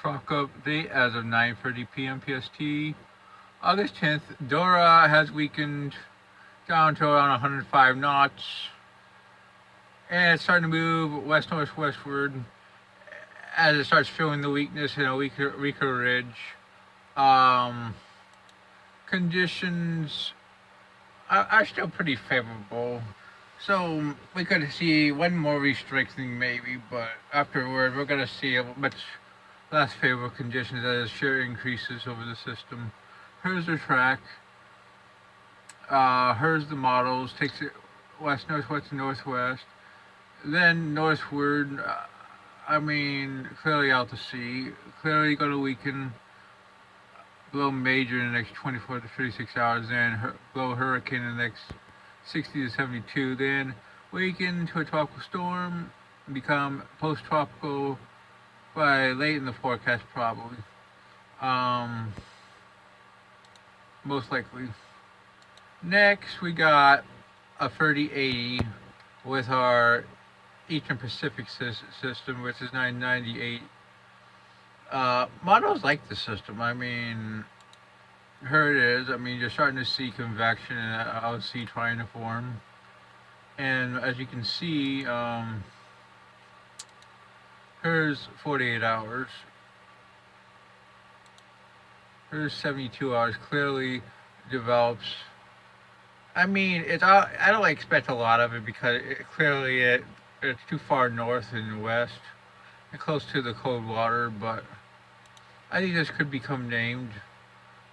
Tropical update as of 9:30 p.m. PST. August 10th, Dora has weakened down to around 105 knots, and it's starting to move west-northwestward as it starts showing the weakness in a weaker ridge. Um, Conditions are still pretty favorable. So we could see one more restricting maybe, but afterward we're gonna see a much less favorable conditions as shear increases over the system. Here's the track. Here's the models. Takes it west, northwest, and northwest. Then northward. Clearly out to sea. Clearly going to weaken below major in the next 24 to 36 hours. Then below hurricane in the next 60 to 72. Then weaken to a tropical storm. Become post-tropical by late in the forecast, probably. Um, Most likely. Next, we got a 3080 with our Eastern Pacific system, which is 998. Models like the system. Here it is. You're starting to see convection and LC trying to form. And as you can see, here's 48 hours. Here's 72 hours. Clearly develops. I don't expect a lot of it because it's too far north and west and close to the cold water. But I think this could become named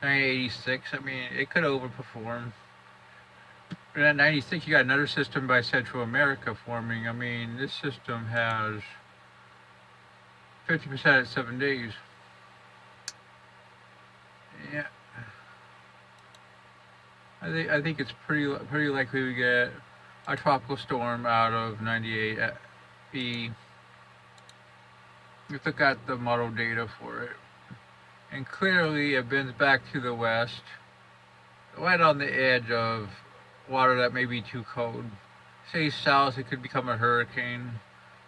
986. It could overperform. And at 96, you got another system by Central America forming. This system has 50% at 7 days. Yeah. I think it's pretty likely we get a tropical storm out of 98 at B. Let's look at the model data for it. And clearly it bends back to the west, right on the edge of water that may be too cold. Say south, it could become a hurricane.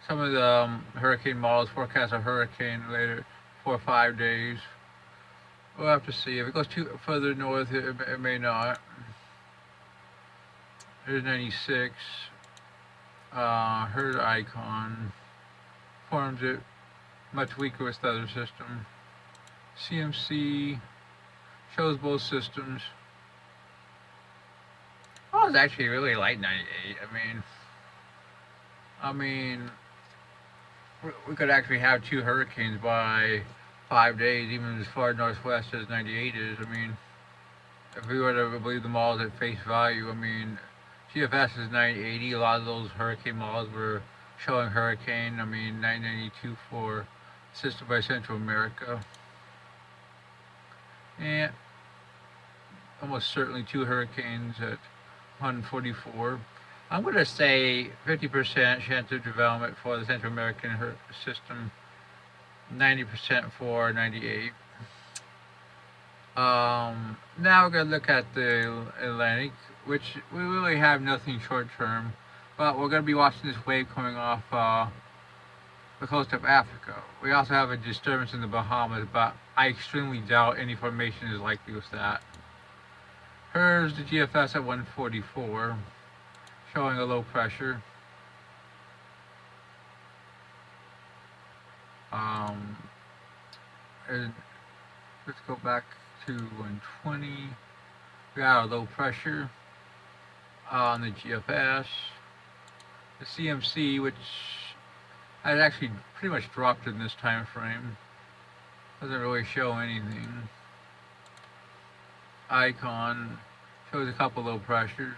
Some of the hurricane models forecast a hurricane later, 4 or 5 days. We'll have to see. If it goes too further north, it may not. Here's 96. Here's icon. Forms it much weaker with the other system. CMC shows both systems. Oh, it's actually really light 98. We could actually have 2 hurricanes by 5 days, even as far northwest as 98 is. If we were to believe the models at face value, GFS is 980. A lot of those hurricane models were showing hurricane. 992 for system by Central America. And almost certainly 2 hurricanes at 144. I'm going to say 50% chance of development for the Central American system, 90% for 98. Now we're going to look at the Atlantic, which we really have nothing short term, but we're going to be watching this wave coming off the coast of Africa. We also have a disturbance in the Bahamas, but I extremely doubt any formation is likely with that. Here's the GFS at 144, showing a low pressure. And let's go back to 120. We got a low pressure on the GFS. The CMC, which has actually pretty much dropped in this time frame, doesn't really show anything. Icon shows a couple low pressures.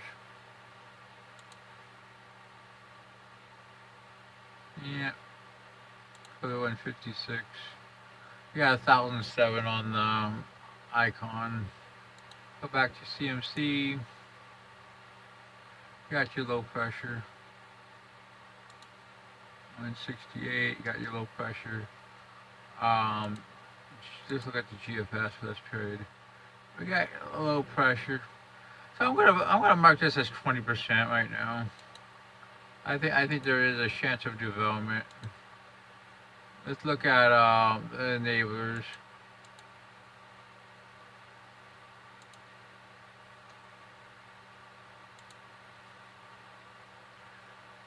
Yeah, for the 156. We got 1007 on the icon. Go back to CMC. Got your low pressure. 168. Got your low pressure. Just look at the GFS for this period. We got a low pressure. So I'm gonna mark this as 20% right now. I think there is a chance of development. Let's look at the neighbors.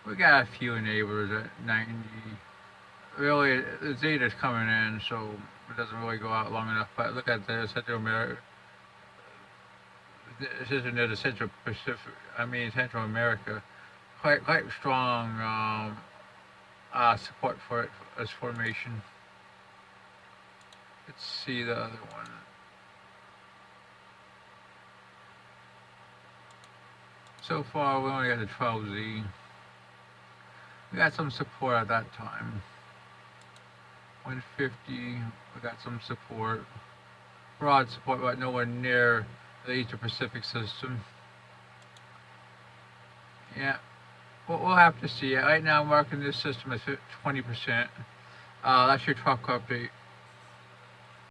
We got a few neighbors at 90. Really, the data's coming in, so it doesn't really go out long enough. But look at the Central America. This isn't near the Central Pacific. I mean Central America. Quite strong support for it as formation. Let's see the other one. So far, we only got the 12Z. We got some support at that time. 150, we got some support. Broad support, but nowhere near the Eastern Pacific system. Yeah, we'll have to see. Right now, I'm marking this system as 20%. That's your truck update.